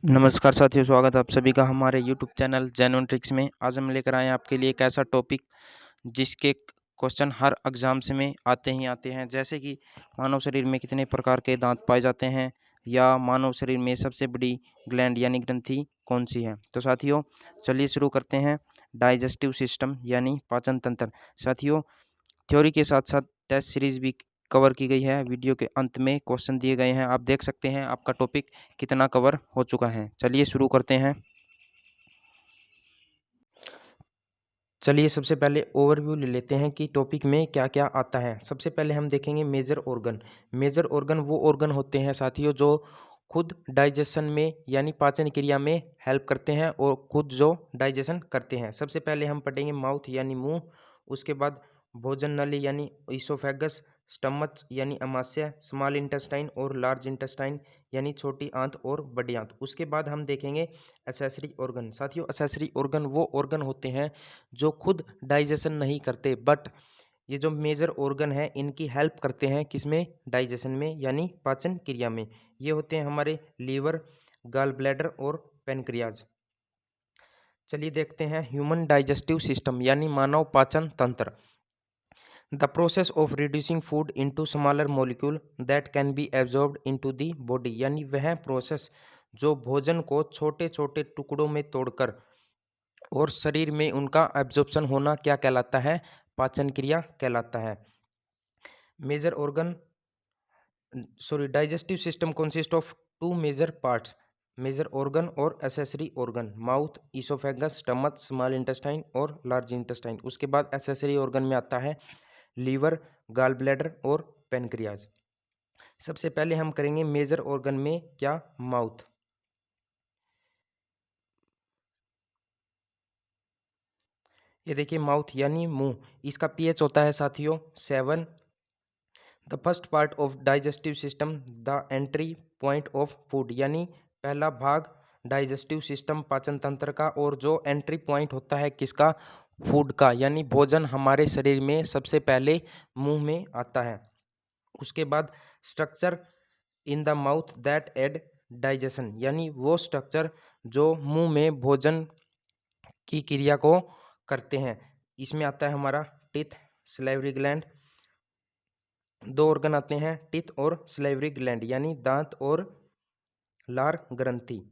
नमस्कार साथियों, स्वागत है आप सभी का हमारे यूट्यूब चैनल जेन्युइन ट्रिक्स में। आज हम लेकर आए हैं आपके लिए एक ऐसा टॉपिक जिसके क्वेश्चन हर एग्जाम्स में आते ही आते हैं, जैसे कि मानव शरीर में कितने प्रकार के दांत पाए जाते हैं, या मानव शरीर में सबसे बड़ी ग्लैंड यानी ग्रंथि कौन सी है। तो साथियों चलिए शुरू करते हैं। डाइजेस्टिव सिस्टम यानी पाचन तंत्र। साथियों थ्योरी के साथ साथ टेस्ट सीरीज भी कवर की गई है। वीडियो के अंत में क्वेश्चन दिए गए हैं, आप देख सकते हैं आपका टॉपिक कितना कवर हो चुका है। चलिए शुरू करते हैं। चलिए सबसे पहले ओवरव्यू ले लेते हैं कि टॉपिक में क्या क्या आता है। सबसे पहले हम देखेंगे मेजर ऑर्गन। मेजर ऑर्गन वो ऑर्गन होते हैं साथियों जो खुद डाइजेशन में यानी पाचन क्रिया में हेल्प करते हैं और खुद जो डाइजेशन करते हैं। सबसे पहले हम पढ़ेंगे माउथ यानी मुंह, उसके बाद भोजन नली यानी ईसोफेगस, स्टमच यानी अमाशय, स्मॉल इंटेस्टाइन और लार्ज इंटेस्टाइन यानी छोटी आंत और बड़ी आंत। उसके बाद हम देखेंगे एसेसरी ऑर्गन। साथियों एसेसरी ऑर्गन वो ऑर्गन होते हैं जो खुद डाइजेशन नहीं करते, बट ये जो मेजर ऑर्गन है इनकी हेल्प करते हैं किसमें, डाइजेशन में यानी पाचन क्रिया में। ये होते हैं हमारे लीवर, गॉल ब्लैडर और पेनक्रियाज। चलिए देखते हैं ह्यूमन डाइजेस्टिव सिस्टम यानी मानव पाचन तंत्र। The process of reducing food into smaller molecule that can be absorbed into the body, यानी वह प्रोसेस जो भोजन को छोटे छोटे टुकड़ों में तोड़कर और शरीर में उनका एब्जॉर्प्शन होना क्या कहलाता है, पाचन क्रिया कहलाता है। Major organ digestive system consist of two major parts, major organ और accessory organ, mouth, oesophagus, stomach, small intestine और लार्ज इंटेस्टाइन। उसके बाद एसेसरी ऑर्गन में आता है लीवर, गॉल ब्लैडर और पेनक्रियाज। सबसे पहले हम करेंगे मेजर ऑर्गन में क्या, माउथ। ये देखिए माउथ यानी मुंह, इसका पीएच होता है साथियों 7। The first part of digestive system the entry point of food, यानी पहला भाग डाइजेस्टिव सिस्टम पाचन तंत्र का, और जो एंट्री पॉइंट होता है किसका, फूड का, यानी भोजन हमारे शरीर में सबसे पहले मुंह में आता है। उसके बाद structure in the mouth that aid digestion, यानी वो स्ट्रक्चर जो मुंह में भोजन की क्रिया को करते हैं। इसमें आता है हमारा टीथ, सलाइवरी ग्लैंड। दो ऑर्गन आते हैं टीथ और सलाइवरी ग्लैंड, यानी दांत और लार ग्रंथि।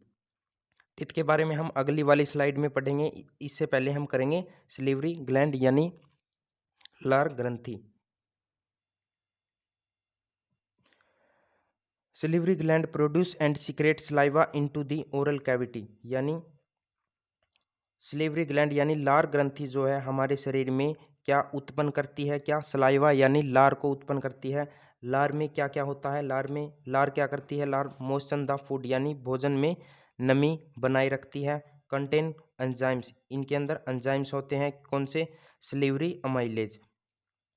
टीथ के बारे में हम अगली वाली स्लाइड में पढ़ेंगे, इससे पहले हम करेंगे सलाइवरी ग्लैंड यानी लार ग्रंथि। Salivary gland produce and secret saliva into the oral cavity, यानी सलाइवरी ग्लैंड यानी लार ग्रंथि जो है हमारे शरीर में क्या उत्पन्न करती है, क्या सलाइवा यानी लार को उत्पन्न करती है। लार में क्या क्या होता है, लार क्या करती है, लार मोशन द फूड यानी भोजन में नमी बनाए रखती है। कंटेन एंजाइम्स, इनके अंदर एंजाइम्स होते हैं कौन से, सलाइवरी अमाइलेज।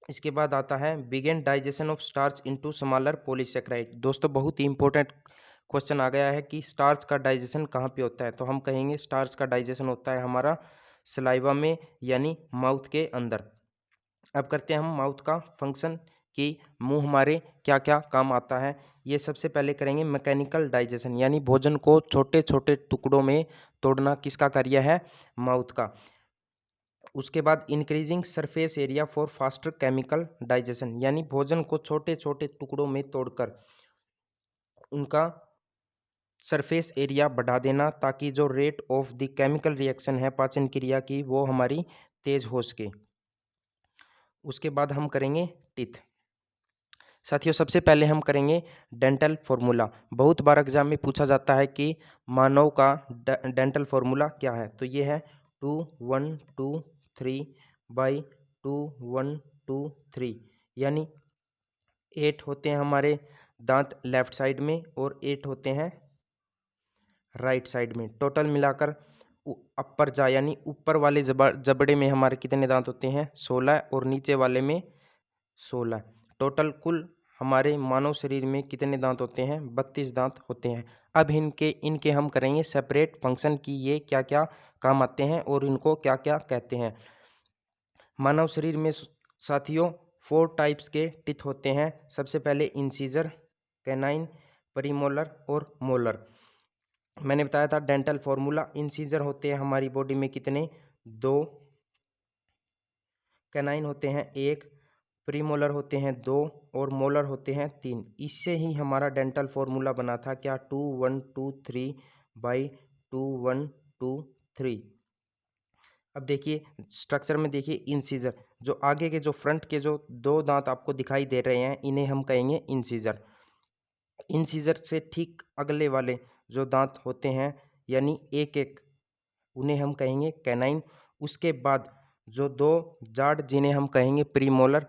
इसके बाद आता है begin digestion of starch into smaller polysaccharide. दोस्तों बहुत ही इंपॉर्टेंट क्वेश्चन आ गया है कि स्टार्च का डाइजेशन कहाँ पे होता है, तो हम कहेंगे स्टार्च का डाइजेशन होता है हमारा सलाइवा में यानी माउथ के अंदर। अब करते हैं हम माउथ का फंक्शन कि मुंह हमारे क्या क्या काम आता है। ये सबसे पहले करेंगे मैकेनिकल डाइजेशन, यानी भोजन को छोटे छोटे टुकड़ों में तोड़ना किसका कार्य है, माउथ का। उसके बाद increasing surface area for faster chemical digestion, यानी भोजन को छोटे छोटे टुकड़ों में तोड़कर उनका सरफेस एरिया बढ़ा देना, ताकि जो rate of the chemical reaction है पाचन क्रिया की वो हमारी तेज हो सके। उसके बाद हम करेंगे टीथ। साथियों सबसे पहले हम करेंगे डेंटल फॉर्मूला। बहुत बार एग्जाम में पूछा जाता है कि मानव का डेंटल फॉर्मूला क्या है, तो ये है 2 1 2 3 बाई 2 1 2 3, यानी 8 होते हैं हमारे दांत लेफ्ट साइड में और 8 होते हैं राइट साइड में। टोटल मिलाकर अपर जा यानी ऊपर वाले जबड़े में हमारे कितने दांत होते हैं, 16, और नीचे वाले में 16। टोटल कुल हमारे मानव शरीर में कितने दांत होते हैं, 32 दांत होते हैं। अब इनके हम करेंगे सेपरेट फंक्शन की ये क्या क्या काम आते हैं और इनको क्या क्या कहते हैं। मानव शरीर में साथियों 4 टाइप्स के टीथ होते हैं। सबसे पहले इंसीजर, कैनाइन, प्रीमोलर और मोलर। मैंने बताया था डेंटल फॉर्मूला, इंसीजर होते हैं हमारी बॉडी में कितने, 2, कैनाइन होते हैं 1, प्रीमोलर होते हैं 2 और मोलर होते हैं 3। इससे ही हमारा डेंटल फॉर्मूला बना था क्या, 2 1 2 3 बाई 2 1 2 3। अब देखिए स्ट्रक्चर में देखिए इंसीजर, जो आगे के जो फ्रंट के जो 2 दांत आपको दिखाई दे रहे हैं इन्हें हम कहेंगे इंसीजर। इंसीजर से ठीक अगले वाले जो दांत होते हैं यानी एक एक, उन्हें हम कहेंगे कैनाइन। उसके बाद जो 2 जाड़ जिन्हें हम कहेंगे प्रीमोलर,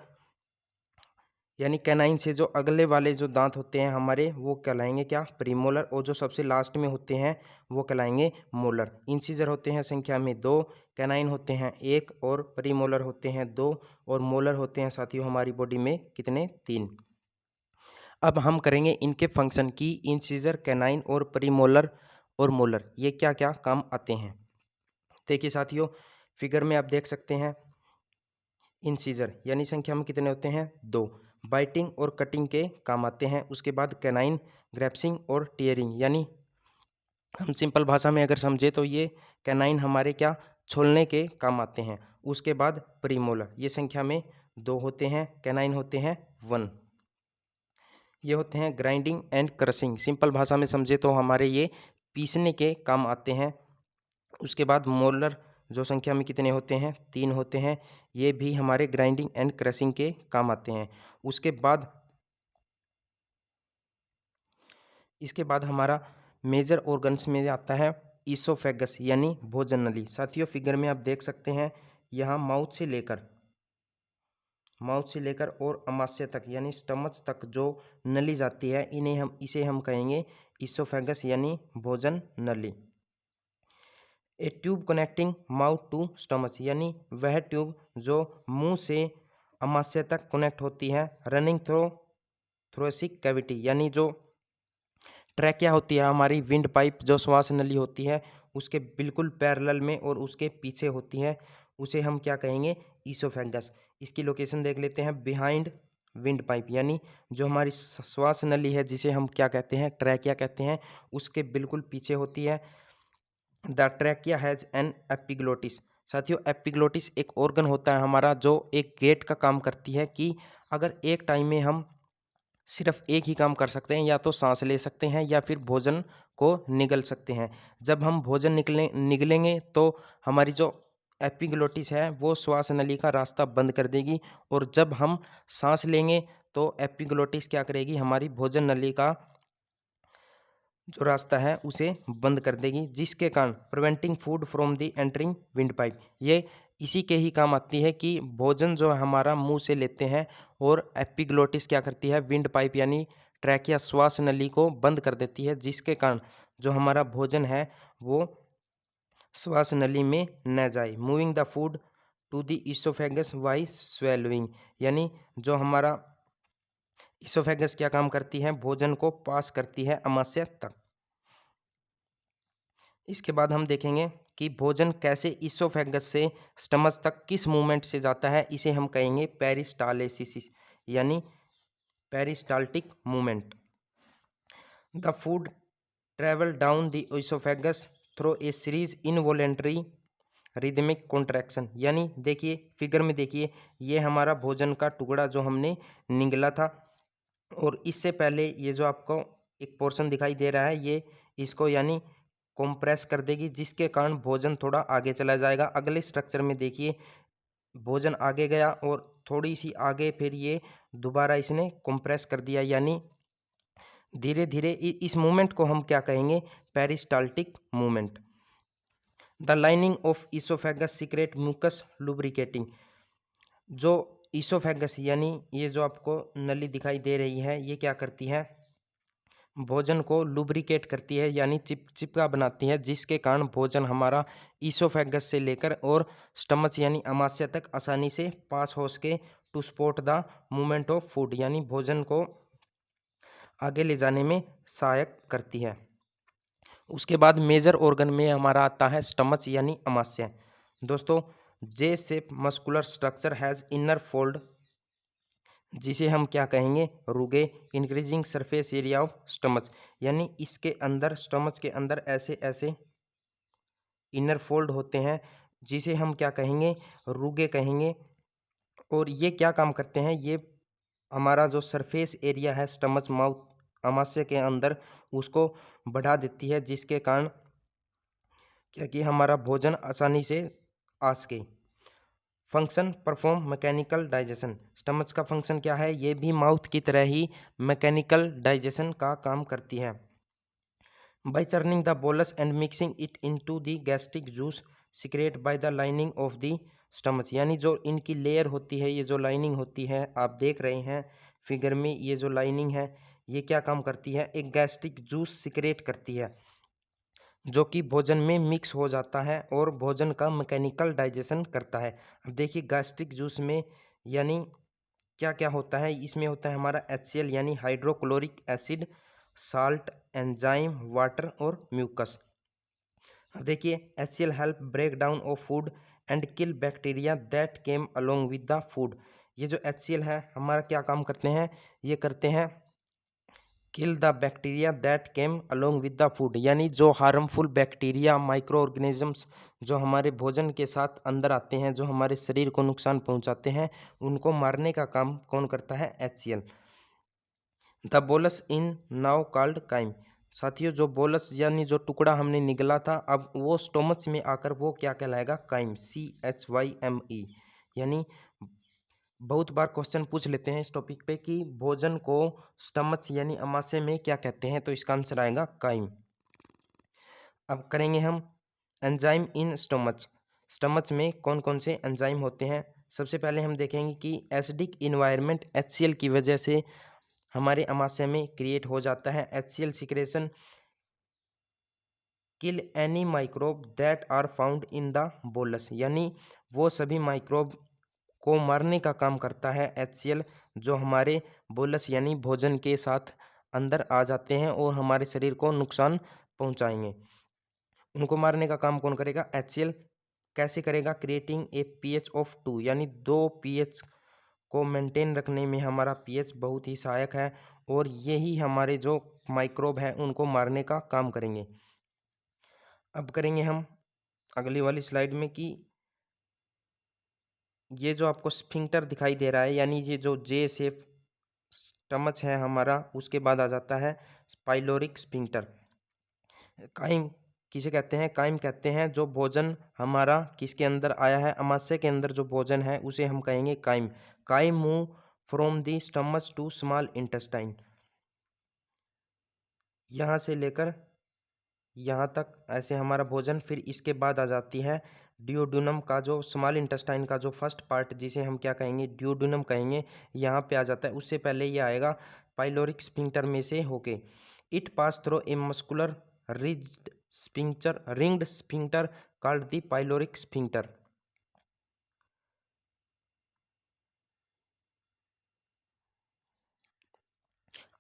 यानी कैनाइन से जो अगले वाले जो दांत होते हैं हमारे वो कहलाएंगे क्या, प्रीमोलर। और जो सबसे लास्ट में होते हैं वो कहलाएंगे मोलर। इंसीजर होते हैं संख्या में 2, कैनाइन होते हैं 1 और प्रीमोलर होते हैं 2 और मोलर होते हैं साथियों हमारी बॉडी में कितने, 3। अब हम करेंगे इनके फंक्शन की, इंसीजर, कैनाइन और प्रीमोलर और मोलर ये क्या क्या काम आते हैं। देखिए साथियों फिगर में आप देख सकते हैं इंसीजर यानी संख्या में कितने होते हैं, 2, बाइटिंग और कटिंग के काम आते हैं। उसके बाद कैनाइन ग्रैप्सिंग और टीयरिंग, यानी हम सिंपल भाषा में अगर समझे तो ये कैनाइन हमारे क्या, छोलने के काम आते हैं। उसके बाद प्रीमोलर ये संख्या में 2 होते हैं, कैनाइन होते हैं 1, ये होते हैं ग्राइंडिंग एंड क्रशिंग। सिंपल भाषा में समझे तो हमारे ये पीसने के काम आते हैं। उसके बाद मोलर जो संख्या में कितने होते हैं, 3 होते हैं, ये भी हमारे ग्राइंडिंग एंड क्रशिंग के काम आते हैं। उसके बाद इसके बाद हमारा मेजर ऑर्गन्स में आता है ईसोफेगस यानी भोजन नली। साथियों फिगर में आप देख सकते हैं यहाँ माउथ से लेकर और अमाशय तक यानी स्टमच तक जो नली जाती है इसे हम कहेंगे ईसोफेगस यानी भोजन नली। A tube connecting mouth to stomach, यानी वह ट्यूब जो मुंह से अमाशय तक कनेक्ट होती है। रनिंग थ्रो थ्रोसिक कैविटी, यानी जो ट्रैकिया होती है हमारी विंड पाइप जो श्वास नली होती है उसके बिल्कुल पैरेलल में और उसके पीछे होती है, उसे हम क्या कहेंगे, ईसोफेगस। इसकी लोकेशन देख लेते हैं, बिहाइंड विंड पाइप, यानी जो हमारी श्वास नली है जिसे हम क्या कहते हैं, ट्रैकिया कहते हैं, उसके बिल्कुल पीछे होती है। The trachea has an epiglottis. साथियों एपिग्लोटिस एक ऑर्गन होता है हमारा जो एक गेट का काम करती है कि अगर एक टाइम में हम सिर्फ एक ही काम कर सकते हैं, या तो सांस ले सकते हैं या फिर भोजन को निगल सकते हैं। जब हम भोजन निगलेंगे तो हमारी जो एपिग्लोटिस है वो श्वास नली का रास्ता बंद कर देगी, और जब हम सांस लेंगे तो एपिग्लोटिस क्या करेगी, हमारी भोजन नली का जो रास्ता है उसे बंद कर देगी, जिसके कारण preventing food from the entering wind pipe. ये इसी के ही काम आती है कि भोजन जो हमारा मुंह से लेते हैं और एपिग्लोटिस क्या करती है, विंड पाइप यानी ट्रैकिया श्वास नली को बंद कर देती है, जिसके कारण जो हमारा भोजन है वो श्वास नली में न जाए। Moving the food to the oesophagus by swallowing, यानी जो हमारा ईसोफेगस क्या काम करती है, भोजन को पास करती है अमाशय तक। इसके बाद हम देखेंगे कि भोजन कैसे ईसोफेगस से स्टमच तक किस मूवमेंट से जाता है, इसे हम कहेंगे पेरिस्टालसिस यानी peristaltic movement. The food travel down the oesophagus through a series involuntary rhythmic contraction, यानी देखिए फिगर में देखिए ये हमारा भोजन का टुकड़ा जो हमने निगला था, और इससे पहले ये जो आपको एक पोर्शन दिखाई दे रहा है ये इसको यानी कंप्रेस कर देगी, जिसके कारण भोजन थोड़ा आगे चला जाएगा। अगले स्ट्रक्चर में देखिए भोजन आगे गया और थोड़ी सी आगे फिर ये दोबारा इसने कंप्रेस कर दिया, यानी धीरे धीरे इस मूवमेंट को हम क्या कहेंगे, peristaltic movement. The lining of oesophagus secrete mucus lubricating, जो ईसोफेगस यानी ये जो आपको नली दिखाई दे रही है ये क्या करती है, भोजन को लुब्रिकेट करती है यानी चिपचिपा बनाती है, जिसके कारण भोजन हमारा ईसोफेगस से लेकर और स्टमच यानी अमाशय तक आसानी से पास हो सके to support the movement of food, यानी भोजन को आगे ले जाने में सहायक करती है। उसके बाद मेजर ऑर्गन में हमारा आता है स्टमच यानी अमाशय। दोस्तों जे shape muscular structure has inner fold जिसे हम क्या कहेंगे, रुगे। Increasing surface area of stomach, यानी इसके अंदर, स्टमच के अंदर ऐसे ऐसे इनर फोल्ड होते हैं, जिसे हम क्या कहेंगे, रुगे कहेंगे। और ये क्या काम करते हैं, ये हमारा जो सरफेस एरिया है स्टमच माउथ आमाशय के अंदर, उसको बढ़ा देती है, जिसके कारण क्या कि हमारा भोजन आसानी से आ सके। Function perform mechanical digestion, stomach का फंक्शन क्या है, ये भी माउथ की तरह ही मैकेनिकल डाइजेशन का काम करती है। By churning the bolus and mixing it into the gastric juice secrete by the lining of the stomach, यानी जो इनकी लेयर होती है, ये जो लाइनिंग होती है, आप देख रहे हैं फिगर में, ये जो लाइनिंग है ये क्या काम करती है, एक गैस्ट्रिक जूस सिक्रेट करती है, जो कि भोजन में मिक्स हो जाता है और भोजन का मैकेनिकल डाइजेशन करता है। अब देखिए गैस्ट्रिक जूस में यानी क्या क्या होता है, इसमें होता है हमारा HCl यानी hydrochloric acid, salt, enzyme, water और म्यूकस। अब देखिए HCl help break down of food and kill bacteria that came along with the food. ये जो HCl है हमारा क्या काम करते हैं, ये करते हैं kill the bacteria that came along with the food, यानी जो हार्मफुल बैक्टीरिया माइक्रो ऑर्गेनिजम्स जो हमारे भोजन के साथ अंदर आते हैं, जो हमारे शरीर को नुकसान पहुंचाते हैं, उनको मारने का काम कौन करता है, HCl। The bolus in now called crime, साथियों जो बोलस यानी जो टुकड़ा हमने निगला था, अब वो स्टोमच में आकर वो क्या कहलाएगा, काइम, CHYME। यानी बहुत बार क्वेश्चन पूछ लेते हैं इस टॉपिक पे कि भोजन को स्टमच यानी अमाशय में क्या कहते हैं, तो इसका आंसर आएगा काइम। अब करेंगे हम एंजाइम इन स्टमच, स्टमच में कौन कौन से एंजाइम होते हैं। सबसे पहले हम देखेंगे कि एसिडिक इन्वायरमेंट HCl की वजह से हमारे अमाशय में क्रिएट हो जाता है। HCl secretion kill any microbe that are found in the bolus, यानी वो सभी माइक्रोब को मारने का काम करता है HCl, जो हमारे बोलस यानी भोजन के साथ अंदर आ जाते हैं और हमारे शरीर को नुकसान पहुंचाएंगे। उनको मारने का काम कौन करेगा, HCl। कैसे करेगा, क्रिएटिंग ए pH ऑफ 2, यानी 2 pH को मेंटेन रखने में हमारा pH बहुत ही सहायक है, और यही हमारे जो माइक्रोब है उनको मारने का काम करेंगे। अब करेंगे हम अगली वाली स्लाइड में कि ये जो आपको स्फिंक्टर दिखाई दे रहा है, यानी ये जो जे शेप स्टमच है हमारा, उसके बाद आ जाता है पाइलोरिक स्फिंक्टर। काइम किसे कहते हैं, काइम कहते हैं जो भोजन हमारा किसके अंदर आया है, अमाशय के अंदर जो भोजन है उसे हम कहेंगे chyme. Chyme move from the stomach to small intestine, यहाँ से लेकर यहाँ तक ऐसे हमारा भोजन, फिर इसके बाद आ जाती है डियोडुनम का जो स्मॉल इंटेस्टाइन का जो फर्स्ट पार्ट, जिसे हम क्या कहेंगे, डियोडुनम कहेंगे, यहाँ पे आ जाता है। उससे पहले ये आएगा पाइलोरिक स्फिंक्टर में से होके। It pass through a muscular rigid sphincter, ringed sphincter called the pyloric sphincter.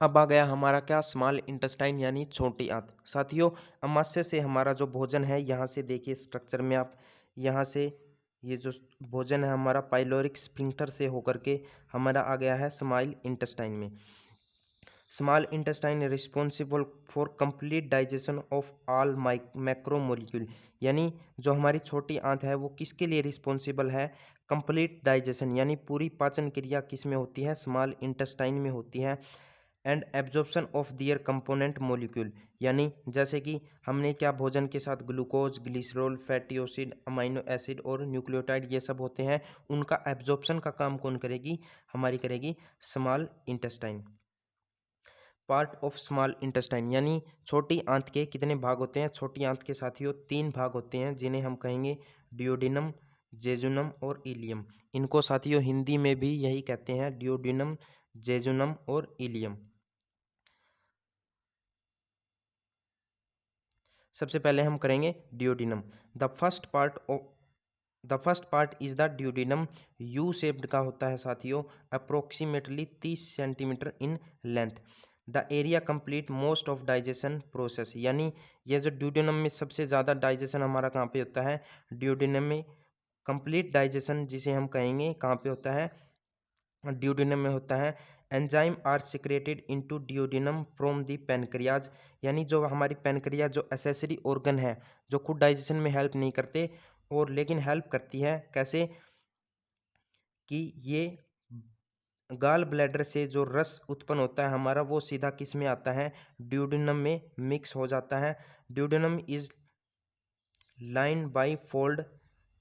अब आ गया हमारा क्या, स्मॉल इंटेस्टाइन यानी छोटी आंत। साथियों अमाशय से हमारा जो भोजन है, यहाँ से देखिए स्ट्रक्चर में आप, यहाँ से ये जो भोजन है हमारा पाइलोरिक स्फिंक्टर से होकर के हमारा आ गया है स्मॉल इंटेस्टाइन में। Small intestine responsible for complete digestion of all macromolecule, यानी जो हमारी छोटी आंत है वो किसके लिए रिस्पॉन्सिबल है, कंप्लीट डाइजेशन, यानी पूरी पाचन क्रिया किस में होती है, स्मॉल इंटेस्टाइन में होती है। And absorption of their component molecule, यानी जैसे कि हमने क्या भोजन के साथ glucose, glycerol, fatty acid, amino acid और न्यूक्लियोटाइड ये सब होते हैं, उनका एब्जॉर्प्शन का काम कौन करेगी, हमारी करेगी small intestine. Part of small intestine, यानी छोटी आंत के कितने भाग होते हैं, छोटी आंत के साथियों 3 भाग होते हैं, जिन्हें हम कहेंगे डियोडिनम, जेजुनम और इलियम। इनको साथियों हिंदी में भी यही कहते हैं, डियोडिनम, जेजुनम और इलियम। सबसे पहले हम करेंगे duodenum. The first part is the duodenum, U shaped का होता है साथियों, approximately 30 centimetre in length. The area complete most of digestion process, यानी यह जो डियोडिनम में सबसे ज़्यादा डाइजेशन हमारा कहाँ पे होता है, डियोडिनम में कंप्लीट डाइजेशन जिसे हम कहेंगे कहाँ पे होता है, ड्यूडेनम में होता है। Enzyme are secreted into duodenum from the pancreas, यानी जो हमारी पैनक्रिया जो एसेसरी ऑर्गन है, जो खुद डाइजेशन में हेल्प नहीं करते और लेकिन हेल्प करती है, कैसे कि ये गाल ब्लैडर से जो रस उत्पन्न होता है हमारा, वो सीधा किस में आता है, ड्यूडेनम में मिक्स हो जाता है। Duodenum is line by fold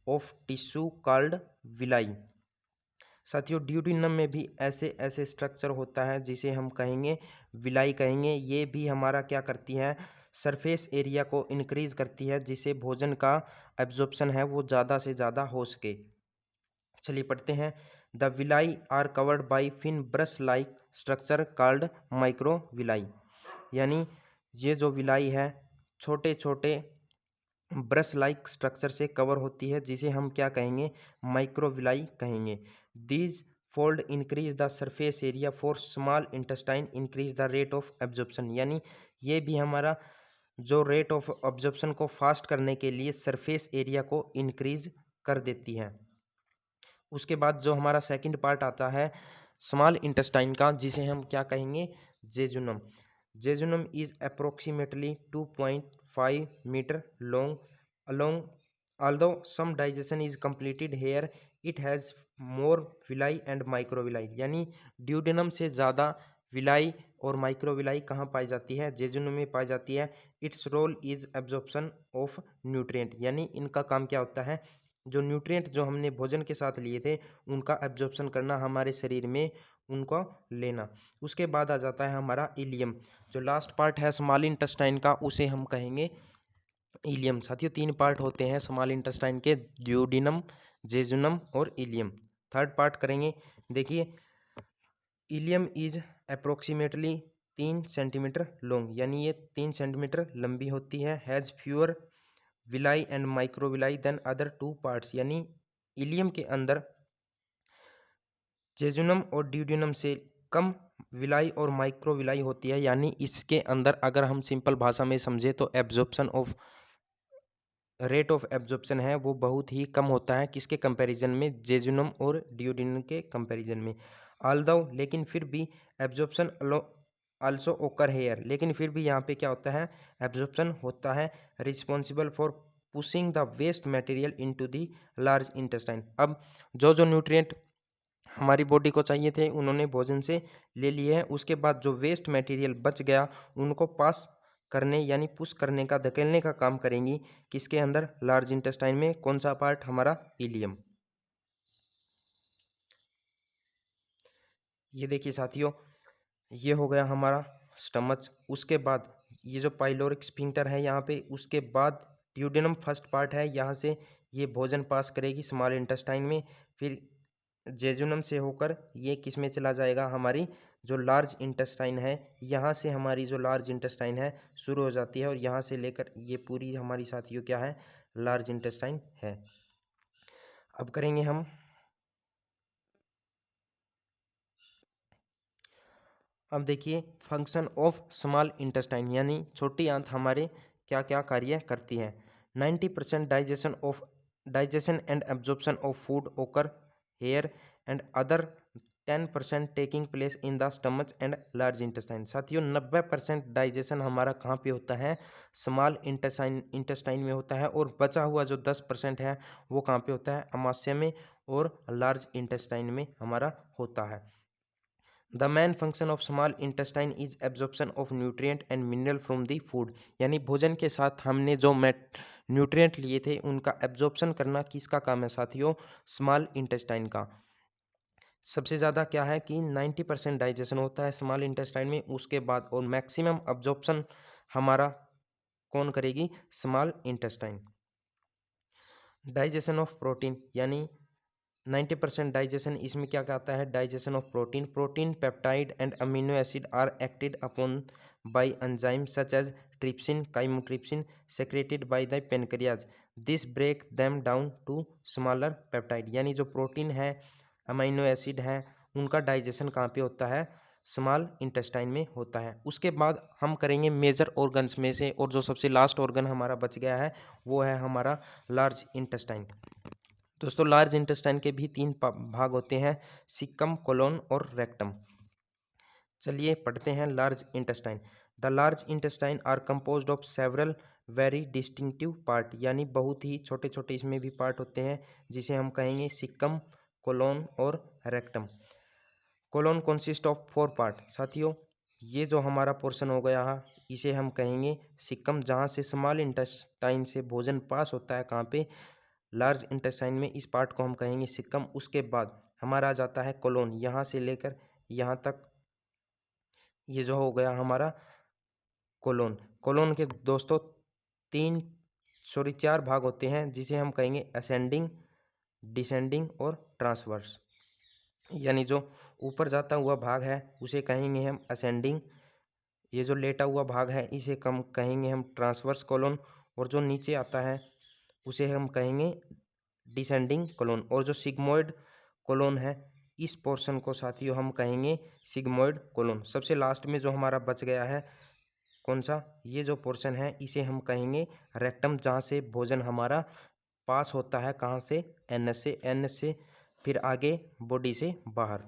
of tissue called villi. साथियों ड्यूडेनम में भी ऐसे ऐसे स्ट्रक्चर होता है जिसे हम कहेंगे विलाई कहेंगे। ये भी हमारा क्या करती है, सरफेस एरिया को इंक्रीज करती है, जिससे भोजन का एब्जॉर्प्शन है वो ज़्यादा से ज़्यादा हो सके। चलिए पढ़ते हैं। The villi are covered by fine brush like structure called microvilli, यानी ये जो विलाई है छोटे छोटे ब्रश लाइक स्ट्रक्चर से कवर होती है, जिसे हम क्या कहेंगे, माइक्रोविलाई कहेंगे। These fold increase the surface area for small intestine, increase the rate of absorption, यानी ये भी हमारा जो रेट ऑफ एब्जॉर्प्शन को फास्ट करने के लिए सरफेस एरिया को इंक्रीज कर देती है। उसके बाद जो हमारा सेकंड पार्ट आता है स्मॉल इंटेस्टाइन का, जिसे हम क्या कहेंगे, jejunum. Jejunum is approximately 2.5 metre long along although some digestion is completed here it has more villi and microvilli, यानी ड्यूडेनम से ज़्यादा विलाई और माइक्रोविलाई कहाँ पाई जाती है, जेजुनम में पाई जाती है। Its role is absorption of nutrient, यानी इनका काम क्या होता है, जो न्यूट्रिएंट जो हमने भोजन के साथ लिए थे उनका एब्जॉर्प्शन करना, हमारे शरीर में उनको लेना। उसके बाद आ जाता है हमारा इलियम। जो लास्ट पार्ट है स्मॉल इंटेस्टाइन का, उसे हम कहेंगे इलियम। साथियों 3 पार्ट होते हैं स्मॉल इंटेस्टाइन के, ड्यूडेनम, जेजुनम और इलियम। थर्ड पार्ट करेंगे। देखिए ileum is approximately 3 centimetre long, यानी ये 3 सेंटीमीटर लंबी होती है। Has fewer villi and microvilli than other 2 parts, यानी इलियम के अंदर जेजुनम और ड्यूडेनम से कम विलाई और माइक्रोविलाई होती है, यानी इसके अंदर अगर हम सिंपल भाषा में समझे तो absorption of rate of absorption है वो बहुत ही कम होता है, किसके कंपैरिजन में, जेजुनम और ड्यूडेनम के कंपैरिजन में। ऑल्दो लेकिन फिर भी एब्जॉर्प्शन आल्सो ओकर हेयर, लेकिन फिर भी यहाँ पे क्या होता है, एब्जॉर्प्शन होता है। Responsible for pushing the waste material into the large intestine. अब जो जो न्यूट्रिएंट हमारी बॉडी को चाहिए थे उन्होंने भोजन से ले लिए हैं, उसके बाद जो वेस्ट मटेरियल बच गया उनको पास करने यानी पुश करने का, धकेलने का काम करेंगी, किसके अंदर, लार्ज इंटेस्टाइन में। कौन सा पार्ट, हमारा इलियम। ये देखिए साथियों, ये हो गया हमारा स्टमच। उसके बाद ये जो पाइलोरिक स्फिंक्टर है यहाँ पे, उसके बाद ड्यूडेनम फर्स्ट पार्ट है, यहाँ से ये भोजन पास करेगी स्मॉल इंटेस्टाइन में, फिर जेजुनम से होकर ये किस में चला जाएगा, हमारी जो लार्ज इंटेस्टाइन है, यहाँ से हमारी जो लार्ज इंटेस्टाइन है शुरू हो जाती है और यहाँ से लेकर ये पूरी हमारी साथियों क्या है, लार्ज इंटेस्टाइन है। अब करेंगे हम अब देखिए फंक्शन ऑफ स्मॉल इंटेस्टाइन, यानी छोटी आंत हमारे क्या क्या कार्य करती है। 90% digestion and absorption of food occur here and other 10% taking place in the stomach and large intestine. साथियों 90% डाइजेशन हमारा कहाँ पे होता है, स्मॉल इंटेस्टाइन में होता है, और बचा हुआ जो 10% है वो कहाँ पे होता है, अमाशय में और लार्ज इंटेस्टाइन में हमारा होता है। The main function of small intestine is absorption of nutrient and mineral from the food, यानी भोजन के साथ हमने जो न्यूट्रिएंट लिए थे उनका एब्जॉर्प्शन करना किसका काम है साथियों, स्मॉल इंटेस्टाइन का। सबसे ज़्यादा क्या है कि 90% डाइजेशन होता है स्मॉल इंटेस्टाइन में, उसके बाद और मैक्सिमम एब्जॉर्प्शन हमारा कौन करेगी, small intestine. Digestion of protein, यानी 90% डाइजेशन, इसमें क्या कहता है, digestion of protein. Protein peptide and amino acid are acted upon by enzyme such as trypsin, chymotrypsin secreted by the pancreas, this break them down to smaller peptide, यानी जो protein है, amino acid है, उनका digestion कहाँ पे होता है, small intestine में होता है। उसके बाद हम करेंगे मेजर ऑर्गन्स में से, और जो सबसे लास्ट ऑर्गन हमारा बच गया है वो है हमारा लार्ज इंटेस्टाइन। दोस्तों लार्ज इंटेस्टाइन के भी तीन भाग होते हैं, सिक्कम, कोलोन और रेक्टम। चलिए पढ़ते हैं large intestine. The large intestine are composed of several very distinctive part, यानी बहुत ही छोटे छोटे इसमें भी पार्ट होते हैं, जिसे हम कहेंगे सिक्कम, कोलोन और rectum. Colon consist of 4 part. साथियों ये जो हमारा पोर्शन हो गया है इसे हम कहेंगे सिक्कम, जहाँ से स्मॉल इंटेस्टाइन से भोजन पास होता है, कहाँ पे, लार्ज इंटेस्टाइन में, इस पार्ट को हम कहेंगे सिक्कम। उसके बाद हमारा आ जाता है कोलोन, यहाँ से लेकर यहाँ तक, ये जो हो गया हमारा कोलोन। कोलोन के दोस्तों चार भाग होते हैं, जिसे हम कहेंगे असेंडिंग, डिसेंडिंग और ट्रांसवर्स। यानी जो ऊपर जाता हुआ भाग है उसे कहेंगे हम असेंडिंग, ये जो लेटा हुआ भाग है इसे कम कहेंगे हम ट्रांसवर्स कोलोन, और जो नीचे आता है उसे हम कहेंगे डिसेंडिंग कोलोन। और जो सिग्मोइड कोलोन है इस पोर्शन को साथियों हम कहेंगे सिग्मोइड कोलोन। सबसे लास्ट में जो हमारा बच गया है कौन सा, ये जो पोर्शन है इसे हम कहेंगे रेक्टम, जहाँ से भोजन हमारा पास होता है, कहाँ से, एनएस से, एनएस से फिर आगे बॉडी से बाहर।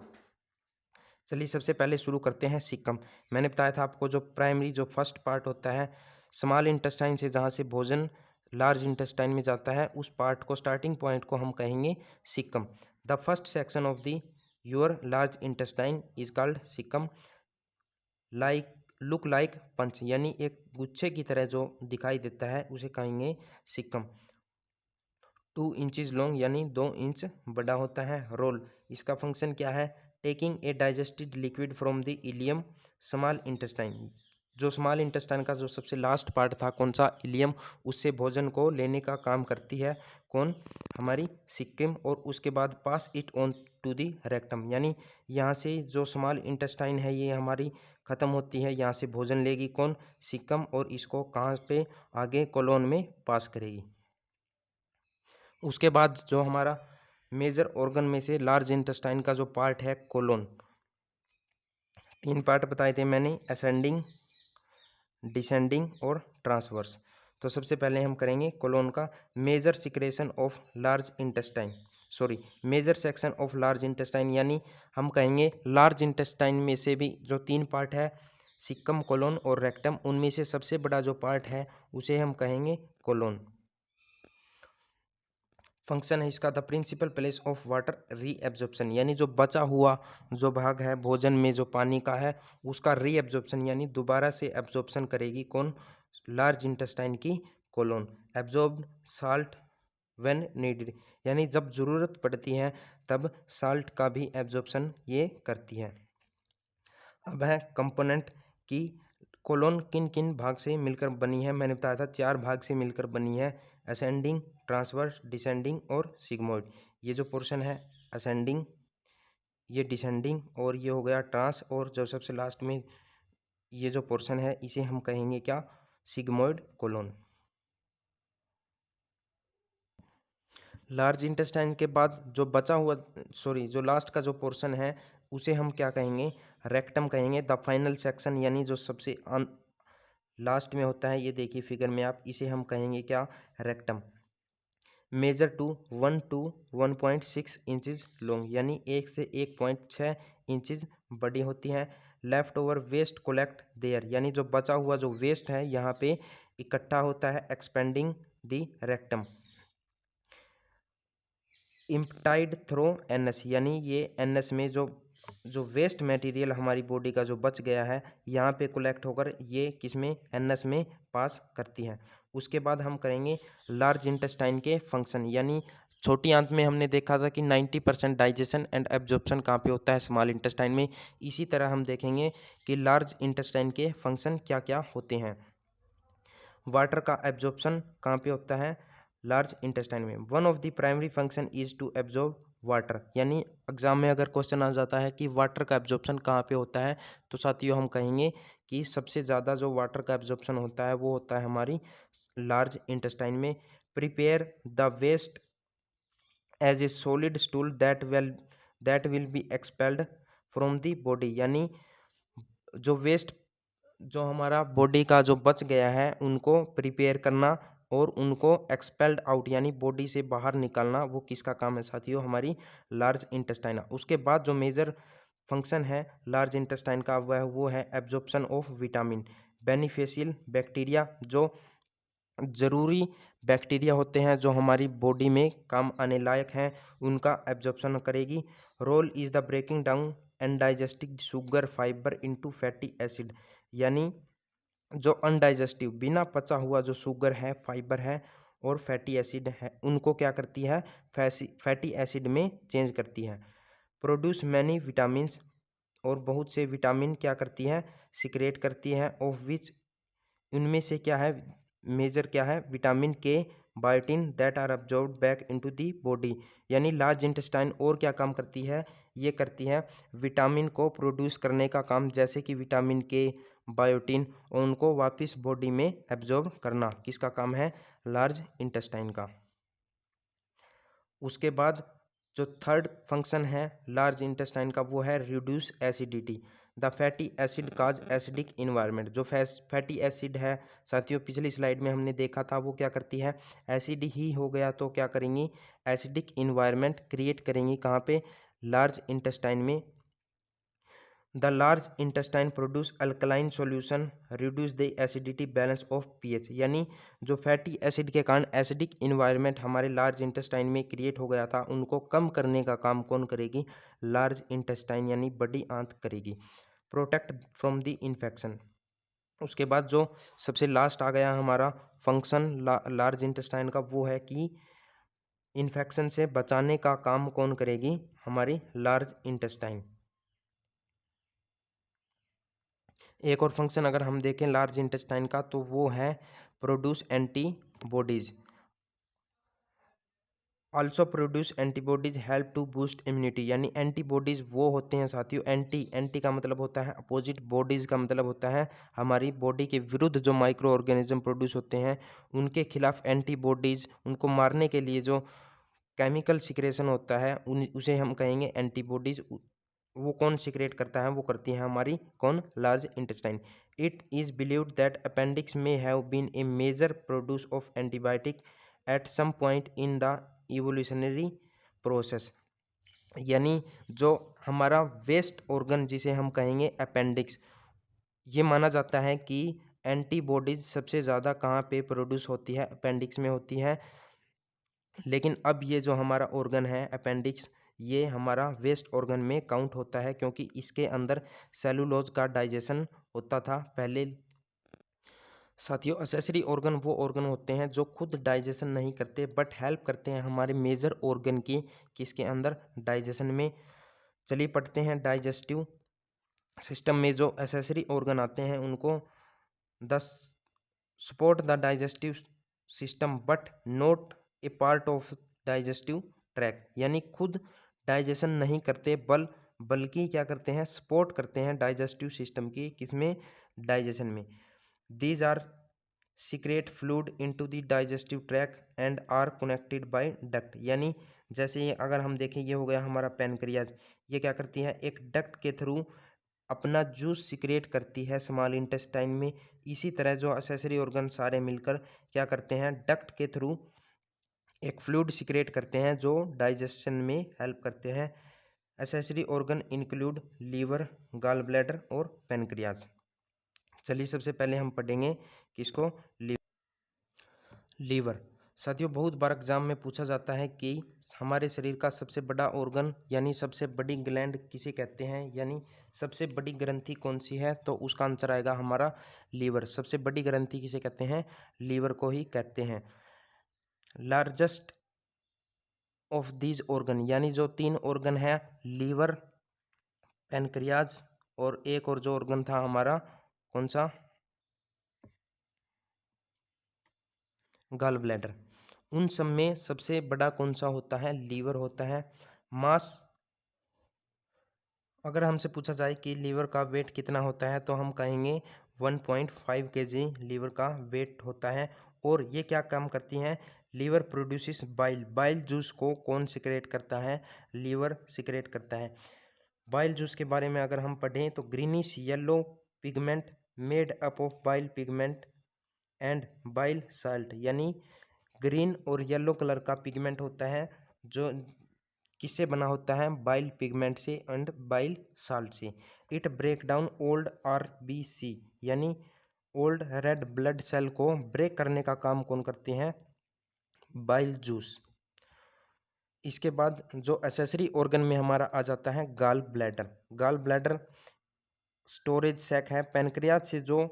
चलिए सबसे पहले शुरू करते हैं सिक्कम। मैंने बताया था आपको जो प्राइमरी जो फर्स्ट पार्ट होता है स्मॉल इंटेस्टाइन से, जहाँ से भोजन लार्ज इंटेस्टाइन में जाता है, उस पार्ट को, स्टार्टिंग पॉइंट को हम कहेंगे caecum. The first section of the your large intestine is called caecum, like look like pouch, यानी एक गुच्छे की तरह जो दिखाई देता है उसे कहेंगे सिक्कम। 2 इंचेस लॉन्ग, यानी 2 इंच बड़ा होता है। रोल, इसका फंक्शन क्या है, taking a digested liquid from the ilium small intestine, जो स्मॉल इंटेस्टाइन का जो सबसे लास्ट पार्ट था कौन सा, इलियम, उससे भोजन को लेने का काम करती है कौन, हमारी सिक्किम, और उसके बाद pass it on to the rectum, यानी यहाँ से जो स्मॉल इंटेस्टाइन है ये हमारी खत्म होती है, यहाँ से भोजन लेगी कौन, सिक्कम, और इसको कहाँ पे, आगे कोलोन में पास करेगी। उसके बाद जो हमारा मेजर ऑर्गन में से लार्ज इंटेस्टाइन का जो पार्ट है कोलोन, 3 पार्ट बताए थे मैंने, असेंडिंग, डिसेंडिंग और ट्रांसवर्स। तो सबसे पहले हम करेंगे कोलोन का, major secretion of large intestine, sorry major section of large intestine, यानी हम कहेंगे लार्ज इंटेस्टाइन में से भी जो 3 पार्ट है सिक्कम, कोलोन और रेक्टम, उनमें से सबसे बड़ा जो पार्ट है उसे हम कहेंगे कोलोन। फंक्शन है इसका the principal place of water reabsorption, यानी जो बचा हुआ जो भाग है भोजन में जो पानी का है उसका रीएब्जॉर्प्शन, यानी दोबारा से एब्जॉर्प्शन करेगी कौन, लार्ज इंटेस्टाइन की colon. Absorbed salt when needed, यानी जब ज़रूरत पड़ती है तब साल्ट का भी एब्जॉर्प्शन ये करती है। अब है कंपोनेंट की कोलोन किन किन भाग से मिलकर बनी है, मैंने बताया था 4 भाग से मिलकर बनी है, असेंडिंग, ट्रांसवर्स, डिसेंडिंग और सिग्मोइड। ये जो पोर्शन है असेंडिंग, ये डिसेंडिंग और ये हो गया ट्रांस, और जो सबसे लास्ट में ये जो पोर्शन है इसे हम कहेंगे क्या, सिग्मोइड कोलोन। लार्ज इंटेस्टाइन के बाद जो बचा हुआ, सॉरी जो लास्ट का जो पोर्शन है उसे हम क्या कहेंगे, रेक्टम कहेंगे। द फाइनल सेक्शन, यानी जो सबसे लास्ट में होता है, ये देखिए फिगर में आप, इसे हम कहेंगे क्या, rectum. Measure to 1 to 1.6 inches long, यानी 1 से 1.6 इंचज बड़ी होती है। Left over waste collect there, यानी जो बचा हुआ जो वेस्ट है यहाँ पे इकट्ठा होता है, expanding the rectum. Emptied through anus, यानी ये एनएस में जो जो वेस्ट मटेरियल हमारी बॉडी का जो बच गया है यहाँ पे कलेक्ट होकर ये किसमें, एनएस में पास करती है। उसके बाद हम करेंगे लार्ज इंटेस्टाइन के फंक्शन, यानी छोटी आंत में हमने देखा था कि 90% डाइजेशन एंड एब्जॉर्प्शन कहाँ पे होता है, स्मॉल इंटेस्टाइन में। इसी तरह हम देखेंगे कि लार्ज इंटेस्टाइन के फंक्शन क्या क्या होते हैं। वाटर का एब्जॉर्प्शन कहाँ पे होता है, लार्ज इंटेस्टाइन में। One of the primary function is to absorb water, यानी एग्जाम में अगर क्वेश्चन आ जाता है कि वाटर का एब्जॉर्प्शन कहाँ पे होता है, तो साथियों हम कहेंगे कि सबसे ज़्यादा जो वाटर का एब्जॉर्प्शन होता है वो होता है हमारी लार्ज इंटेस्टाइन में। Prepare the waste as a solid stool that will be expelled from the body, यानी जो वेस्ट जो हमारा बॉडी का जो बच गया है उनको प्रिपेयर करना और उनको एक्सपेल्ड आउट यानी बॉडी से बाहर निकालना, वो किसका काम है साथियों? हमारी लार्ज इंटेस्टाइन। उसके बाद जो मेजर फंक्शन है लार्ज इंटेस्टाइन का वह वो है absorption of vitamin. Beneficial bacteria, जो जरूरी बैक्टीरिया होते हैं जो हमारी बॉडी में काम आने लायक हैं, उनका एब्जॉर्प्शन करेगी। Role is the breaking down and digesting sugar fibre into fatty acid, यानी जो अनडाइजेस्टिव बिना पचा हुआ जो शुगर है, फाइबर है और फैटी एसिड है, उनको क्या करती है? फैटी एसिड में चेंज करती है। प्रोड्यूस मैनी विटामिन्स, और बहुत से विटामिन क्या करती है? सिक्रेट करती है। ऑफ विच, इनमें से क्या है? मेजर क्या है? Vitamin K, biotin that are absorbed back into the body, यानी लार्ज इंटेस्टाइन और क्या काम करती है? ये करती है विटामिन को प्रोड्यूस करने का काम, जैसे कि विटामिन के, बायोटिन, और उनको वापस बॉडी में एब्जॉर्ब करना किसका काम है? लार्ज इंटेस्टाइन का। उसके बाद जो थर्ड फंक्शन है लार्ज इंटेस्टाइन का वो है reduce acidity. The fatty acid cause acidic environment, जो फैटी एसिड है साथियों पिछली स्लाइड में हमने देखा था, वो क्या करती है? एसिड ही हो गया तो क्या करेंगी? एसिडिक इन्वायरमेंट क्रिएट करेंगी। कहाँ पे? लार्ज इंटेस्टाइन में। The large intestine produce alkaline solution reduce the acidity balance of pH, यानी जो फैटी एसिड के कारण एसिडिक इन्वायरमेंट हमारे लार्ज इंटेस्टाइन में क्रिएट हो गया था, उनको कम करने का काम कौन करेगी? लार्ज इंटेस्टाइन यानी बड़ी आंत करेगी। Protect from the infection. उसके बाद जो सबसे लास्ट आ गया हमारा फंक्शन लार्ज इंटेस्टाइन का, वो है कि इन्फेक्शन से बचाने का काम कौन करेगी? हमारी लार्ज इंटेस्टाइन। एक और फंक्शन अगर हम देखें लार्ज इंटेस्टाइन का, तो वो है produce antibodies. Also produce antibodies help to boost immunity, यानी एंटीबॉडीज वो होते हैं साथियों, एंटी का मतलब होता है अपोजिट, बॉडीज का मतलब होता है हमारी बॉडी के विरुद्ध जो माइक्रो ऑर्गेनिज्म प्रोड्यूस होते हैं, उनके खिलाफ एंटीबॉडीज, उनको मारने के लिए जो केमिकल सिक्रेशन होता है उसे हम कहेंगे एंटीबॉडीज। वो कौन सिक्रेट करता है? वो करती है हमारी कौन? Large intestine. It is believed that appendix may have been a major produce of antibiotic at some point in the evolutionary process, यानी जो हमारा वेस्ट ऑर्गन जिसे हम कहेंगे अपेंडिक्स, ये माना जाता है कि एंटीबॉडीज सबसे ज़्यादा कहाँ पे प्रोड्यूस होती है? अपेंडिक्स में होती है। लेकिन अब ये जो हमारा ऑर्गन है अपेंडिक्स, ये हमारा वेस्ट ऑर्गन में काउंट होता है, क्योंकि इसके अंदर सेलुलोज का डाइजेशन होता था पहले। साथियों एक्सेसरी ऑर्गन वो ऑर्गन होते हैं जो खुद डाइजेशन नहीं करते बट हेल्प करते हैं हमारे मेजर ऑर्गन की, किसके अंदर? डाइजेशन में। चलिए पढ़ते हैं डाइजेस्टिव सिस्टम में जो एक्सेसरी ऑर्गन आते हैं उनको। The support the digestive system but not a part of digestive tract, यानी खुद डाइजेशन नहीं करते बल्कि क्या करते हैं? सपोर्ट करते हैं डाइजेस्टिव सिस्टम की, किसमें? डाइजेशन में। These are secrete fluid into the digestive tract and are connected by duct, यानी जैसे ये अगर हम देखें, ये हो गया हमारा पैनक्रियाज, ये क्या करती है? एक डक्ट के थ्रू अपना जूस सिक्रेट करती है स्मॉल इंटेस्टाइन में। इसी तरह जो एक्सेसरी ऑर्गन सारे मिलकर क्या करते हैं? डक्ट के थ्रू एक फ्लूइड सिक्रेट करते हैं जो डाइजेशन में हेल्प करते हैं। Accessory organ include liver, gall bladder और पैनक्रियाज। चलिए सबसे पहले हम पढ़ेंगे किसको? लीवर। साथियों बहुत बार एग्जाम में पूछा जाता है कि हमारे शरीर का सबसे बड़ा ऑर्गन यानी सबसे बड़ी ग्लैंड किसे कहते हैं, यानी सबसे बड़ी ग्रंथि कौन सी है? तो उसका आंसर आएगा हमारा लीवर। सबसे बड़ी ग्रंथि किसे कहते हैं? लीवर को ही कहते हैं। लार्जेस्ट ऑफ दीज ऑर्गन, यानी जो 3 ऑर्गन है लीवर, पैनक्रियाज और एक और जो ऑर्गन था हमारा कौन सा? गॉल ब्लैडर, उन सब में सबसे बड़ा कौन सा होता है? लीवर होता है। मास, अगर हमसे पूछा जाए कि लीवर का वेट कितना होता है तो हम कहेंगे 1.5 kg लीवर का वेट होता है। और ये क्या काम करती हैं? Liver produces bile, bile juice को कौन सिक्रेट करता है? लीवर सिक्रेट करता है। बाइल जूस के बारे में अगर हम पढ़ें तो greenish yellow pigment made up of bile pigment and bile salt, यानी ग्रीन और येलो कलर का पिगमेंट होता है जो किससे बना होता है, बाइल पिगमेंट से एंड बाइल साल्ट से। It break down old RBC, यानी ओल्ड रेड ब्लड सेल को ब्रेक करने का काम कौन करते हैं, बाइल जूस। इसके बाद जो एसेसरी ऑर्गन में हमारा आ जाता है gall bladder. Gall bladder storage sac है। पैनक्रियाज से जो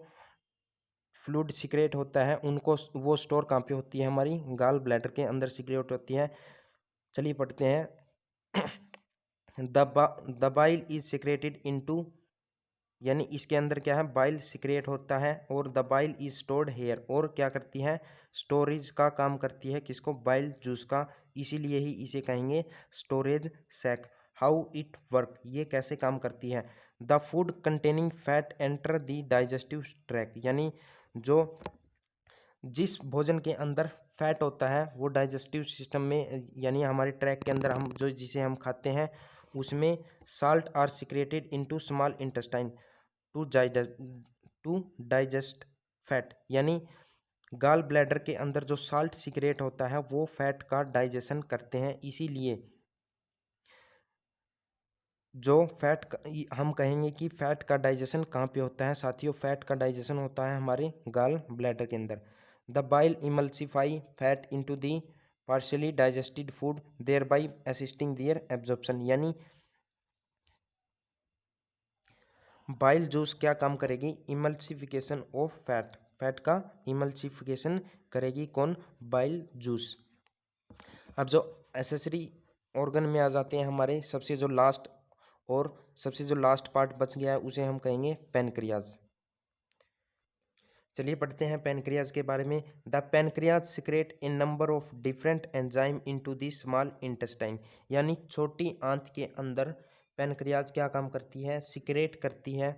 फ्लूइड सिक्रेट होता है उनको वो स्टोर कहाँ पे होती है, हमारी गाल ब्लैडर के अंदर सिक्रेट होती है। चलिए पढ़ते हैं। The bile is secreted into, यानी इसके अंदर क्या है, बाइल सिक्रेट होता है और the bile is stored here, और क्या करती है, स्टोरेज का काम करती है, किसको, बाइल जूस का। इसीलिए ही इसे कहेंगे storage sac. How it work, ये कैसे काम करती है। The food containing fat enter the digestive tract, यानी जो जिस भोजन के अंदर फैट होता है वो डाइजेस्टिव सिस्टम में, यानी हमारे ट्रैक के अंदर हम जो जिसे हम खाते हैं उसमें salt are secreted into small intestine to digest fat, यानी गाल ब्लैडर के अंदर जो साल्ट सिक्रेट होता है वो फैट का डाइजेशन करते हैं। इसीलिए जो हम कहेंगे कि फैट का डाइजेशन कहाँ पे होता है साथियों, फैट का डाइजेशन होता है हमारे गाल ब्लैडर के अंदर। The bile emulsify fat into the partially digested food thereby assisting their absorption, यानी बाइल जूस क्या काम करेगी, इमल्सिफिकेशन ऑफ फैट, फैट का इमल्सिफिकेशन करेगी कौन, बाइल जूस। अब जो एसेसरी ऑर्गन में आ जाते हैं हमारे सबसे जो लास्ट पार्ट बच गया है उसे हम कहेंगे पैनक्रियाज। चलिए पढ़ते हैं पैनक्रियाज के बारे में। The pancreas secrete in number of different enzyme into the small intestine, यानी छोटी आंत के अंदर पैनक्रियाज क्या काम करती है, सिक्रेट करती है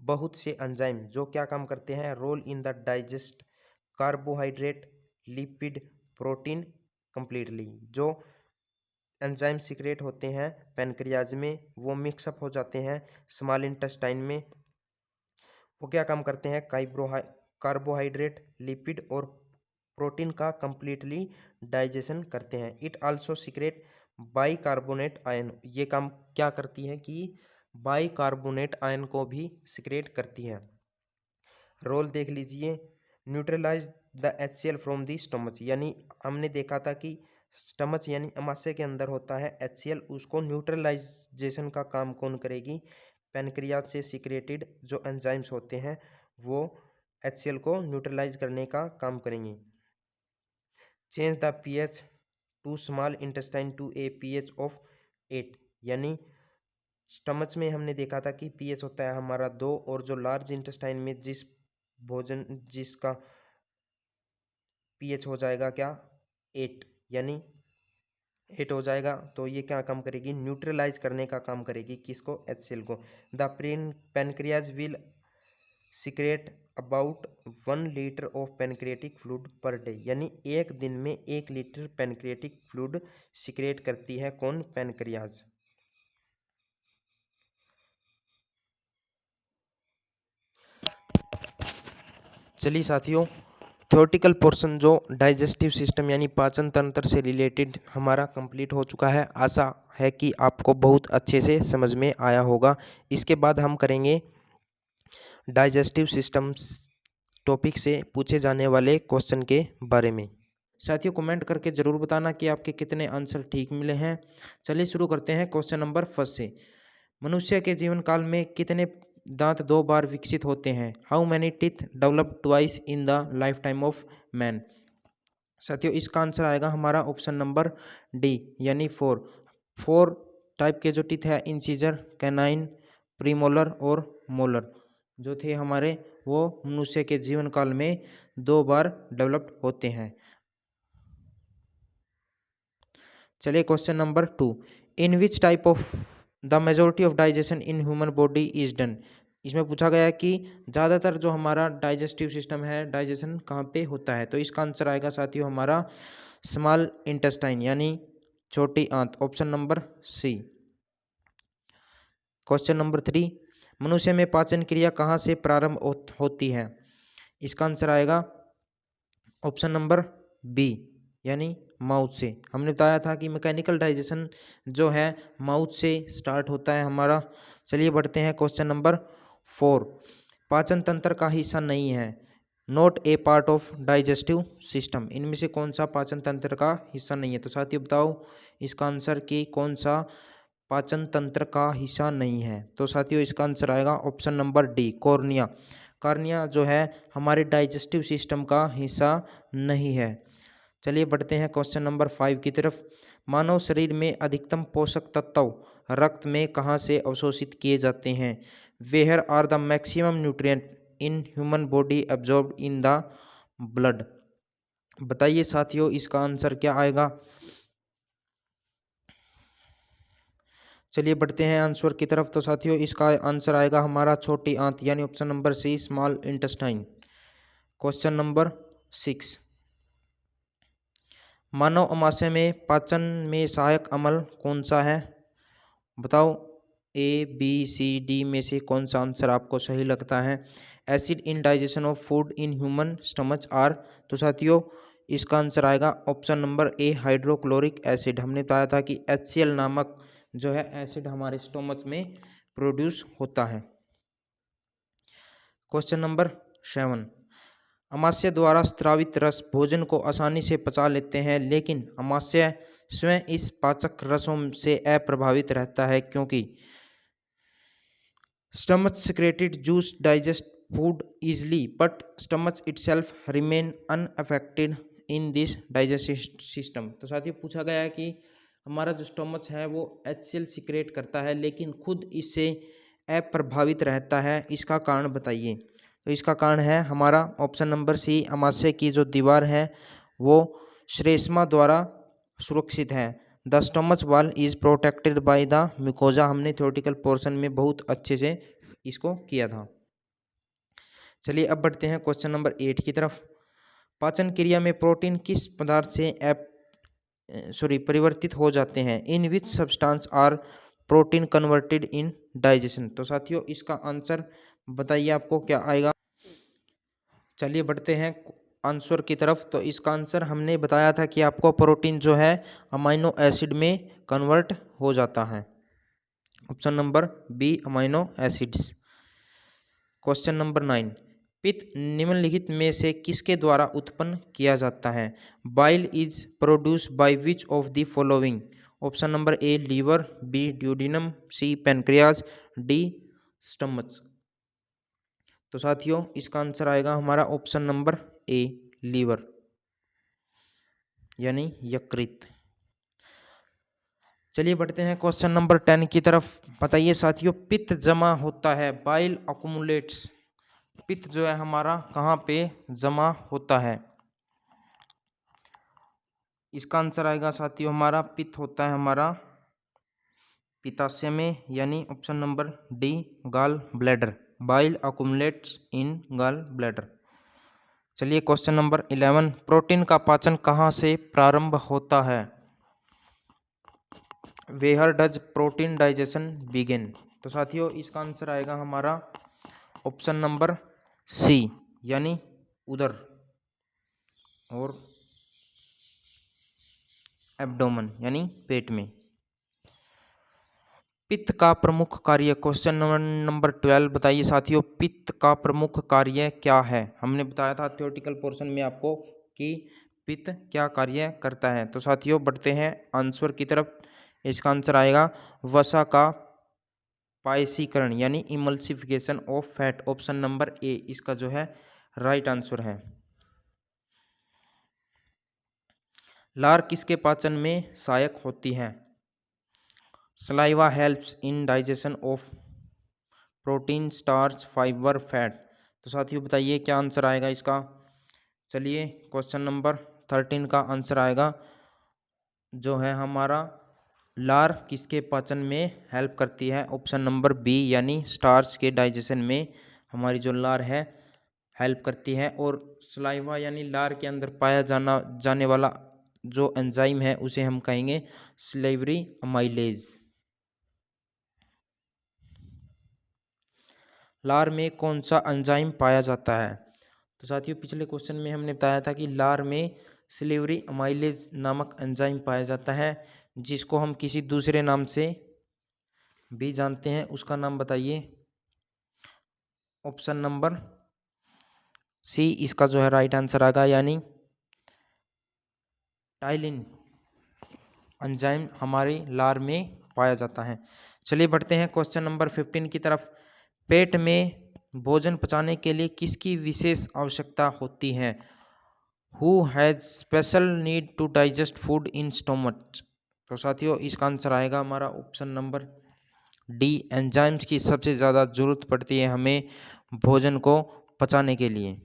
बहुत से एंजाइम, जो क्या काम करते हैं, role in the digest carbohydrate lipid protein completely. जो एंजाइम सिक्रेट होते हैं पैनक्रियाज में वो मिक्सअप हो जाते हैं स्मॉल इंटेस्टाइन में। वो क्या काम करते हैं, कार्बोहाइड्रेट लिपिड और प्रोटीन का कंप्लीटली डाइजेशन करते हैं। It also secrete bicarbonate ion, ये काम क्या करती है कि बाइकार्बोनेट आयन को भी सिक्रेट करती है। रोल देख लीजिए, neutralise the HCl from the stomach, यानी हमने देखा था कि स्टमच यानी अमाशय के अंदर होता है HCl, उसको न्यूट्रलाइजेशन का काम कौन करेगी, पैनक्रियाज से सिक्रेटेड जो एंजाइम्स होते हैं वो HCl को न्यूट्रलाइज करने का काम करेंगे। Change the pH to small intestine to a pH of 8, यानी स्टमच में हमने देखा था कि pH होता है हमारा 2, और जो लार्ज इंटेस्टाइन में जिसका pH हो जाएगा क्या, 8, यानी 8 हो जाएगा। तो ये क्या काम करेगी, न्यूट्रलाइज करने का काम करेगी, किसको, HCl को। The pancreas will secrete about 1 litre of pancreatic fluid per day, यानी एक दिन में 1 लीटर पैनक्रियाटिक फ्लूइड सिक्रेट करती है कौन, पैनक्रियाज। चलिए साथियों, थ्योरेटिकल पोर्शन जो डाइजेस्टिव सिस्टम यानी पाचन तंत्र से रिलेटेड हमारा कंप्लीट हो चुका है। आशा है कि आपको बहुत अच्छे से समझ में आया होगा। इसके बाद हम करेंगे डाइजेस्टिव सिस्टम्स टॉपिक से पूछे जाने वाले क्वेश्चन के बारे में। साथियों कमेंट करके ज़रूर बताना कि आपके कितने आंसर ठीक मिले हैं। चलिए शुरू करते हैं क्वेश्चन नंबर 1 से। मनुष्य के जीवन काल में कितने दांत 2 बार विकसित होते हैं, how many teeth develop twice in the life time of man. साथियों इसका आंसर आएगा हमारा ऑप्शन नंबर डी, यानी 4 टाइप के जो टीथ है इंसीजर, कैनाइन, प्रीमोलर और मोलर जो थे हमारे वो मनुष्य के जीवन काल में 2 बार डेवलप्ड होते हैं। चलिए question number 2, in which type of the majority of digestion in human body is done. इसमें पूछा गया है कि ज़्यादातर जो हमारा डाइजेस्टिव सिस्टम है डाइजेशन कहाँ पे होता है, तो इसका आंसर आएगा साथियों हमारा स्मॉल इंटेस्टाइन यानी छोटी आंत, option number C. Question number 3, मनुष्य में पाचन क्रिया कहाँ से प्रारंभ होती है। इसका आंसर आएगा ऑप्शन नंबर बी यानी माउथ से। हमने बताया था कि मैकेनिकल डाइजेशन जो है माउथ से स्टार्ट होता है हमारा। चलिए बढ़ते हैं क्वेश्चन नंबर 4। पाचन तंत्र का हिस्सा नहीं है, not a part of digestive system. इनमें से कौन सा पाचन तंत्र का हिस्सा नहीं है? तो साथियों बताओ इसका आंसर कि कौन सा पाचन तंत्र का हिस्सा नहीं है। तो साथियों इसका आंसर आएगा option number D, cornea. Cornea जो है हमारे डाइजेस्टिव सिस्टम का हिस्सा नहीं है। चलिए बढ़ते हैं क्वेश्चन नंबर 5 की तरफ। मानव शरीर में अधिकतम पोषक तत्व रक्त में कहाँ से अवशोषित किए जाते हैं? Where are the maximum nutrient in human body absorbed in the blood. बताइए साथियों इसका आंसर क्या आएगा? चलिए बढ़ते हैं आंसर की तरफ। तो साथियों इसका आंसर आएगा हमारा छोटी आंत यानी option number C, small intestine. Question number 6। मानव अमाशय में पाचन में सहायक अम्ल कौन सा है? बताओ ए बी सी डी में से कौन सा आंसर आपको सही लगता है? Acid in digestion of food in human stomach are. तो साथियों इसका आंसर आएगा option number A, hydrochloric acid. हमने बताया था कि HCl नामक जो है एसिड हमारे स्टोमच में प्रोड्यूस होता है। Question number 7। अमाशय द्वारा स्रावित रस भोजन को आसानी से पचा लेते हैं, लेकिन अमाशय स्वयं इस पाचक रसों से अप्रभावित रहता है क्योंकि stomach secreted juice digest food easily but stomach itself remain unaffected in this digestive system। तो साथियों पूछा गया है कि हमारा जो स्टोमच है वो HCl सिक्रेट करता है लेकिन खुद इससे अप्रभावित रहता है, इसका कारण बताइए। तो इसका कारण है हमारा ऑप्शन नंबर सी, अमाशय की जो दीवार है वो श्लेष्मा द्वारा सुरक्षित है। The stomach wall is protected by the mucosa. हमने थ्योरेटिकल पोर्शन में बहुत अच्छे से इसको किया था। चलिए अब बढ़ते हैं क्वेश्चन नंबर 8 की तरफ। पाचन क्रिया में प्रोटीन किस पदार्थ से परिवर्तित हो जाते हैं? In which substance are protein converted in digestion. तो साथियों इसका आंसर बताइए आपको क्या आएगा? चलिए बढ़ते हैं आंसर की तरफ। तो इसका आंसर हमने बताया था कि आपको प्रोटीन जो है अमाइनो एसिड में कन्वर्ट हो जाता है। Option number B, amino acids. Question number 9। पित्त निम्नलिखित में से किसके द्वारा उत्पन्न किया जाता है? Bile is produce by which of the following. Option number A, liver, B, duodenum, C, pancreas, D, stomach. तो साथियों इसका आंसर आएगा हमारा ऑप्शन नंबर ए, लीवर यानी यकृत। चलिए बढ़ते हैं क्वेश्चन नंबर 10 की तरफ। बताइए साथियों पित्त जमा होता है, बाइल अकुमुलेट्स। पित्त जो है हमारा कहाँ पे जमा होता है? इसका आंसर आएगा साथियों हमारा पित्त होता है हमारा पित्ताशय में यानी option number D, gall bladder. Bile accumulates in gall bladder. चलिए क्वेश्चन नंबर 11। प्रोटीन का पाचन कहाँ से प्रारंभ होता है? Where does protein digestion begin. तो साथियों इसका आंसर आएगा हमारा ऑप्शन नंबर सी यानी उदर और एब्डोमेन यानी पेट में। पित्त का प्रमुख कार्य। Question number 12। बताइए साथियों पित्त का प्रमुख कार्य क्या है? हमने बताया था थ्योरेटिकल पोर्शन में आपको कि पित्त क्या कार्य करता है। तो साथियों बढ़ते हैं आंसर की तरफ। इसका आंसर आएगा वसा का पायसीकरण यानी emulsification of fat. Option number ए इसका जो है राइट आंसर है। लार किसके पाचन में सहायक होती है? Saliva helps in digestion of protein, starch, fibre, fat. तो साथियों बताइए क्या आंसर आएगा इसका? चलिए क्वेश्चन नंबर 13 का आंसर आएगा जो है हमारा लार किसके पाचन में हेल्प करती है? ऑप्शन नंबर बी यानी स्टार्च के डाइजेशन में हमारी जो लार है हेल्प करती है। और सलाइवा यानी लार के अंदर पाया जाने वाला जो एंजाइम है उसे हम कहेंगे सलाइवरी अमाइलेज। लार में कौन सा एंजाइम पाया जाता है? तो साथियों पिछले क्वेश्चन में हमने बताया था कि लार में सिल्वरी अमाइलेज नामक एंजाइम पाया जाता है, जिसको हम किसी दूसरे नाम से भी जानते हैं, उसका नाम बताइए। ऑप्शन नंबर सी इसका जो है राइट आंसर आएगा, यानी टाइलिन एंजाइम हमारे लार में पाया जाता है। चलिए बढ़ते हैं क्वेश्चन नंबर 15 की तरफ। पेट में भोजन पचाने के लिए किसकी विशेष आवश्यकता होती है? Who has special need to digest food in stomach? तो साथियों इसका आंसर आएगा हमारा ऑप्शन नंबर डी, एंजाइम्स की सबसे ज़्यादा जरूरत पड़ती है हमें भोजन को पचाने के लिए।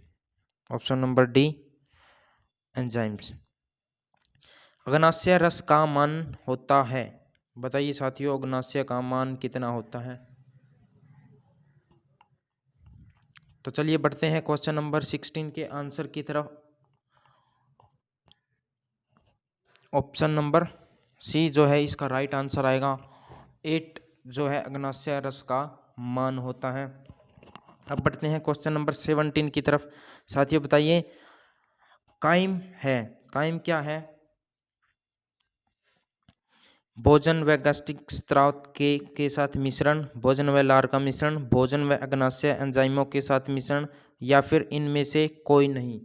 Option number D, enzymes. अग्नाशय रस का मान होता है, बताइए साथियों अग्नाशय का मान कितना होता है? तो चलिए बढ़ते हैं क्वेश्चन नंबर 16 के आंसर की तरफ। ऑप्शन नंबर सी जो है इसका राइट आंसर आएगा। 8 जो है अग्नाशय रस का मान होता है। अब बढ़ते हैं क्वेश्चन नंबर 17 की तरफ। साथियों बताइए काइम है, काइम क्या है? भोजन व गैस्ट्रिक स्राव के साथ मिश्रण, भोजन व लार का मिश्रण, भोजन व अग्नाशय एंजाइमों के साथ मिश्रण, या फिर इनमें से कोई नहीं।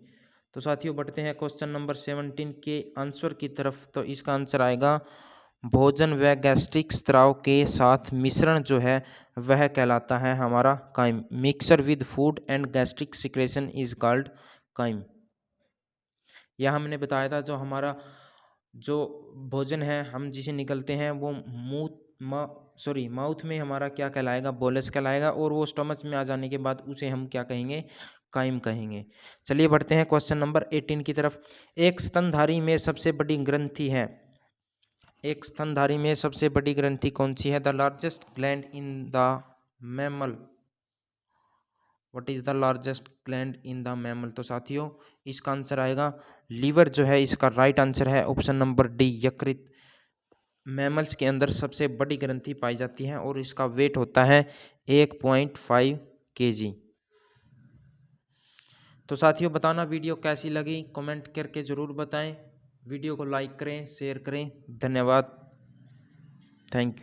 तो साथियों बढ़ते हैं क्वेश्चन नंबर 17 के आंसर की तरफ। तो इसका आंसर आएगा भोजन व गैस्ट्रिक स्राव के साथ मिश्रण जो है वह कहलाता है हमारा chyme. Mixture with food and gastric secretion is called chyme. यह हमने बताया था जो हमारा जो भोजन है हम जिसे निकलते हैं वो माउथ में हमारा क्या कहलाएगा? बोलस कहलाएगा, और वो स्टमच में आ जाने के बाद उसे हम क्या कहेंगे? काइम कहेंगे। चलिए बढ़ते हैं क्वेश्चन नंबर 18 की तरफ। एक स्तनधारी में सबसे बड़ी ग्रंथि है, एक स्तनधारी में सबसे बड़ी ग्रंथि कौन सी है? The largest gland in the mammal, what is the largest gland in the mammal? तो साथियों इसका आंसर आएगा लीवर जो है इसका राइट आंसर है। ऑप्शन नंबर डी, यकृत मैमल्स के अंदर सबसे बड़ी ग्रंथि पाई जाती है और इसका वेट होता है 1.5 kg। तो साथियों बताना वीडियो कैसी लगी, कमेंट करके ज़रूर बताएं। वीडियो को लाइक करें, शेयर करें। धन्यवाद, थैंक यू।